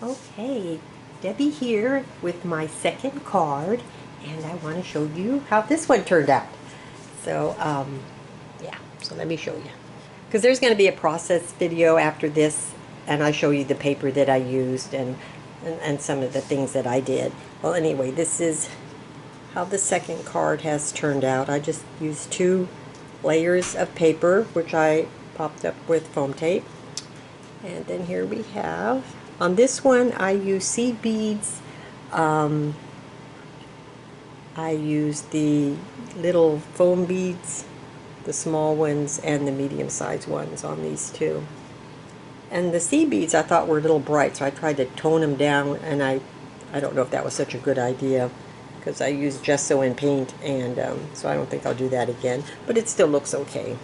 Okay, Debbie here with my second card, and I want to show you how this one turned out. So, yeah, so let me show you. Because there's going to be a process video after this, and I show you the paper that I used and some of the things that I did. Well, anyway, this is how the second card has turned out. I just used 2 layers of paper, which I popped up with foam tape. And then here we have, on this one I use seed beads. I use the little foam beads, the small ones and the medium-sized ones on these two. And the seed beads I thought were a little bright, so I tried to tone them down, and I don't know if that was such a good idea because I used gesso and paint, and so I don't think I'll do that again, but it still looks okay.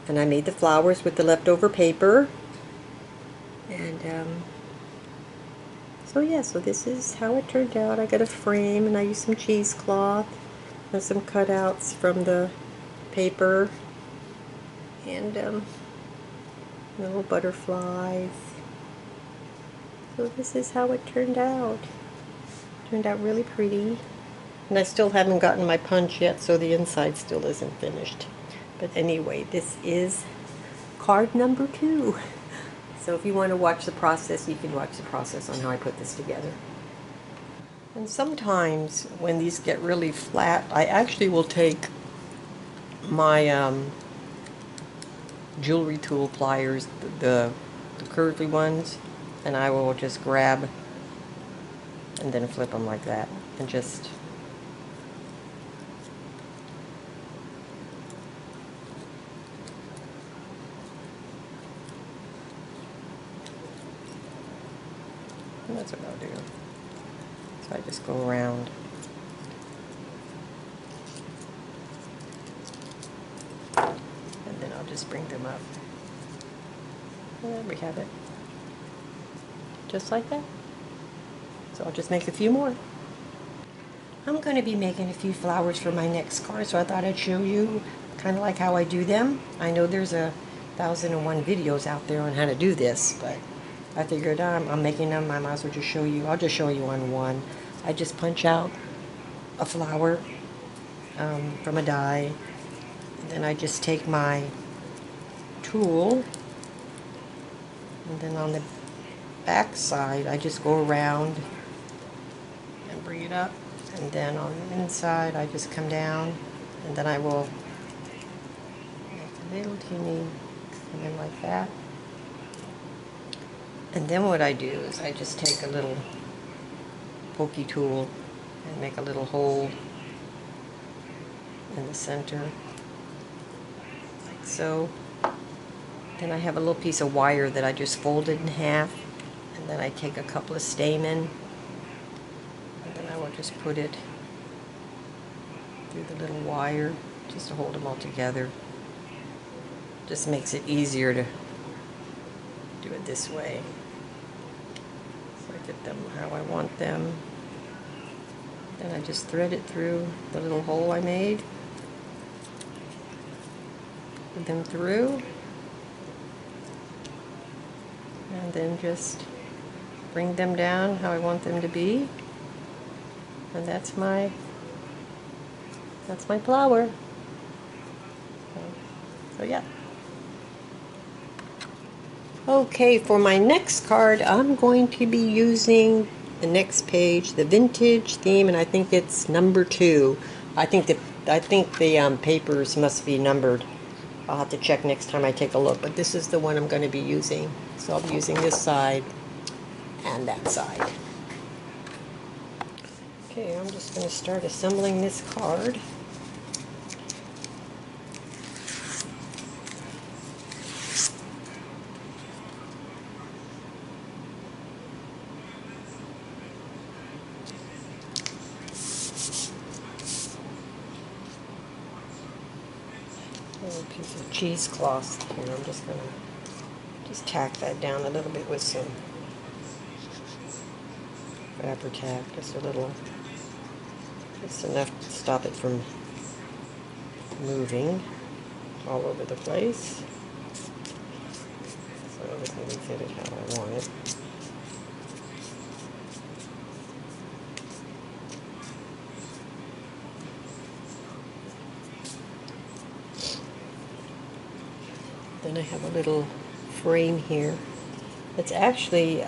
And I made the flowers with the leftover paper. And so yeah, so this is how it turned out. I got a frame and I used some cheesecloth and some cutouts from the paper and little butterflies. So this is how it turned out. Turned out really pretty. And I still haven't gotten my punch yet, so the inside still isn't finished. But anyway, this is card number 2. So if you want to watch the process, you can watch the process on how I put this together. And sometimes when these get really flat, I actually will take my jewelry tool pliers, the curvy ones, and I will just grab and then flip them like that and just and that's what I'll do. So I just go around. And then I'll just bring them up. And there we have it. Just like that. So I'll just make a few more. I'm going to be making a few flowers for my next card, so I thought I'd show you kind of like how I do them. I know there's 1,001 videos out there on how to do this, but I figured I'm making them, I might as well just show you. I'll just show you on one. I just punch out a flower from a die, and then I just take my tool, and then on the back side I just go around and bring it up, and then on the inside I just come down, and then I will make a little teeny come in like that. And then what I do is I just take a little pokey tool and make a little hole in the center, like so. Then I have a little piece of wire that I just folded in half, and then I take a couple of stamen, and then I will just put it through the little wire just to hold them all together. Just makes it easier to do it this way. So I get them how I want them. Then I just thread it through the little hole I made. Put them through. And then just bring them down how I want them to be. And that's my flower. So yeah. Okay, for my next card, I'm going to be using the next page, the vintage theme, and I think it's number 2. I think the papers must be numbered. I'll have to check next time I take a look, but this is the one I'm going to be using. So I'll be using this side and that side. Okay, I'm just going to start assembling this card. A little piece of cheesecloth here. I'm just going to tack that down a little bit with some fabric tack, just a little, just enough to stop it from moving all over the place. So it doesn't fit it how I want it. then I have a little frame here. It's actually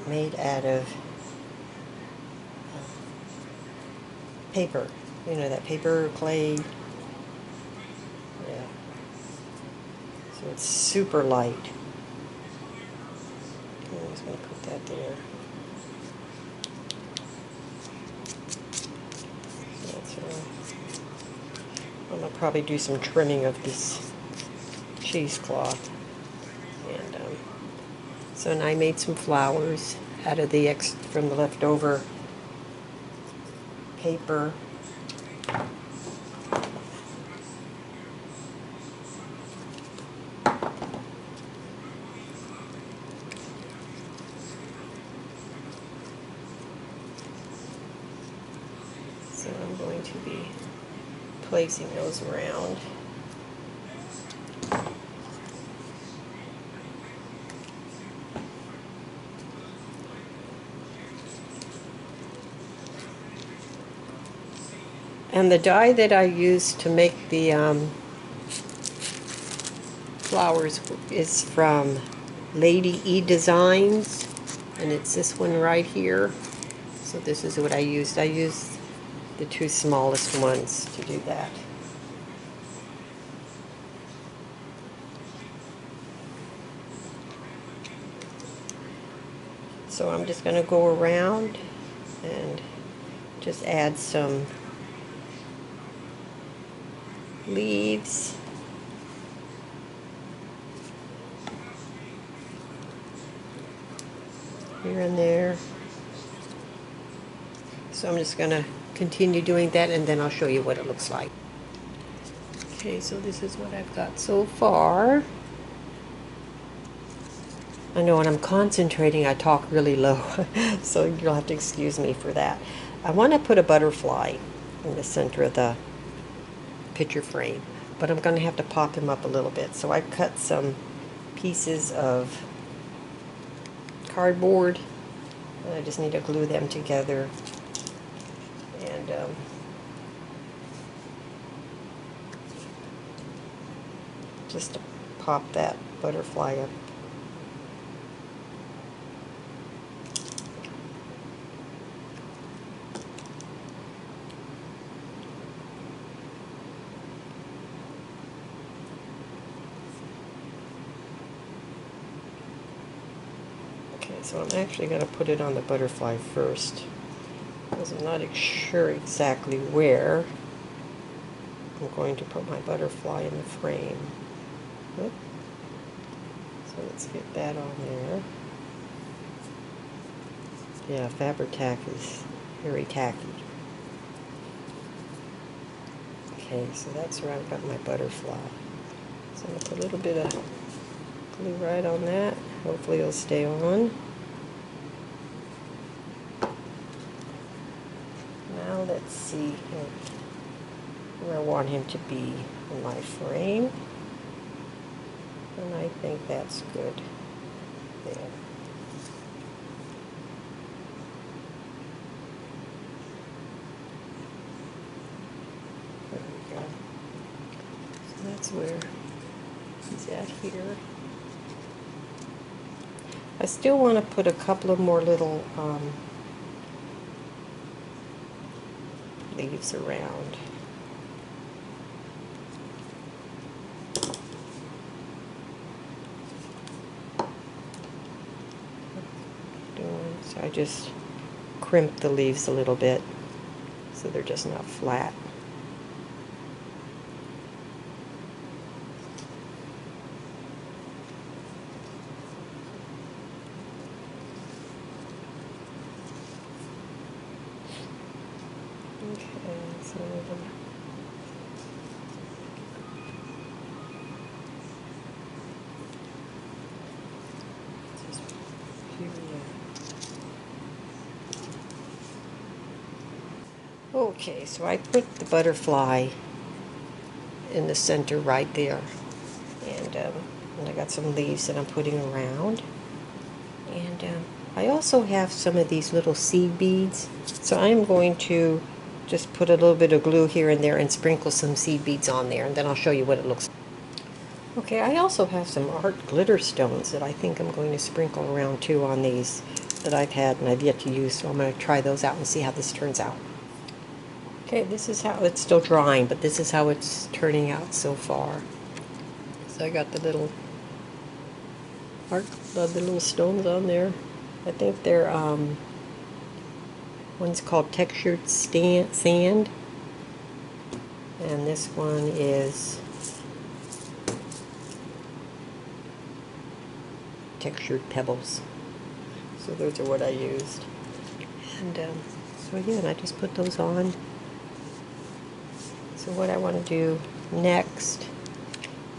made out of paper. You know, that paper clay. Yeah. So it's super light. I'm just going to put that there. That's I'm going to probably do some trimming of this cheesecloth. And so and I made some flowers out of the from the leftover paper. So I'm going to be placing those around. And the die that I used to make the flowers is from Lady E Designs, and it's this one right here. So this is what I used. I used the two smallest ones to do that. So I'm just going to go around and just add some leaves. Here and there. So I'm just going to continue doing that, and then I'll show you what it looks like. Okay, so this is what I've got so far. I know when I'm concentrating I talk really low, so you'll have to excuse me for that. I want to put a butterfly in the center of the picture frame, but I'm going to have to pop him up a little bit. So I cut some pieces of cardboard, and I just need to glue them together. And just to pop that butterfly up. So I'm actually going to put it on the butterfly first, because I'm not sure exactly where I'm going to put my butterfly in the frame. Oop. So let's get that on there. Yeah, Fabri-Tac is very tacky. Okay, so that's where I've got my butterfly. So I'm going to put a little bit of glue right on that. Hopefully it'll stay on. Now let's see where I want him to be in my frame. And I think that's good there. There we go. So that's where he's at here. I still want to put a couple of more little leaves around. So I just crimp the leaves a little bit so they're just not flat. Okay, so just here. Okay, so I put the butterfly in the center right there, and I got some leaves that I'm putting around, and I also have some of these little seed beads, so I'm going to just put a little bit of glue here and there and sprinkle some seed beads on there, and then I'll show you what it looks like. Okay, I also have some art glitter stones that I think I'm going to sprinkle around too on these that I've had and I've yet to use, so I'm going to try those out and see how this turns out. Okay, this is how it's still drying, but this is how it's turning out so far. So I got the little the little stones on there. I think they're one's called textured sand, and this one is textured pebbles. So those are what I used. And so again, I just put those on. So what I want to do next,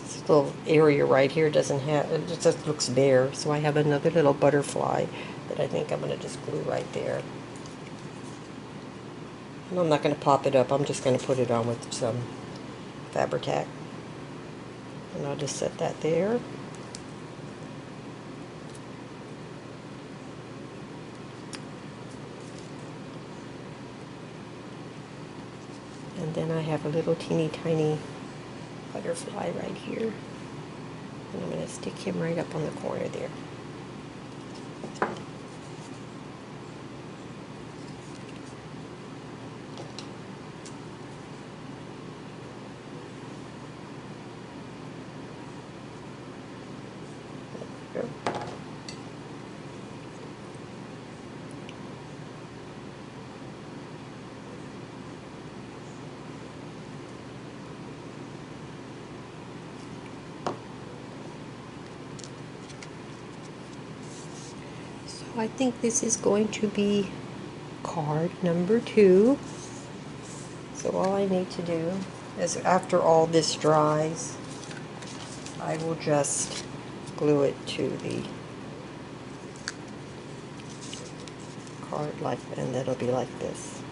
this little area right here doesn't have, it just looks bare. So I have another little butterfly that I think I'm going to just glue right there. And I'm not going to pop it up, I'm just going to put it on with some Fabri-Tac. And I'll just set that there. And then I have a little teeny tiny butterfly right here. And I'm going to stick him right up on the corner there. There we go. I think this is going to be card number 2. So all I need to do is, after all this dries, I will just glue it to the card and it'll be like this.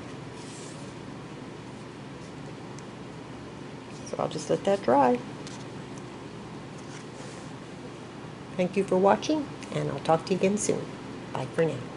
So I'll just let that dry. Thank you for watching, and I'll talk to you again soon. Bye for now.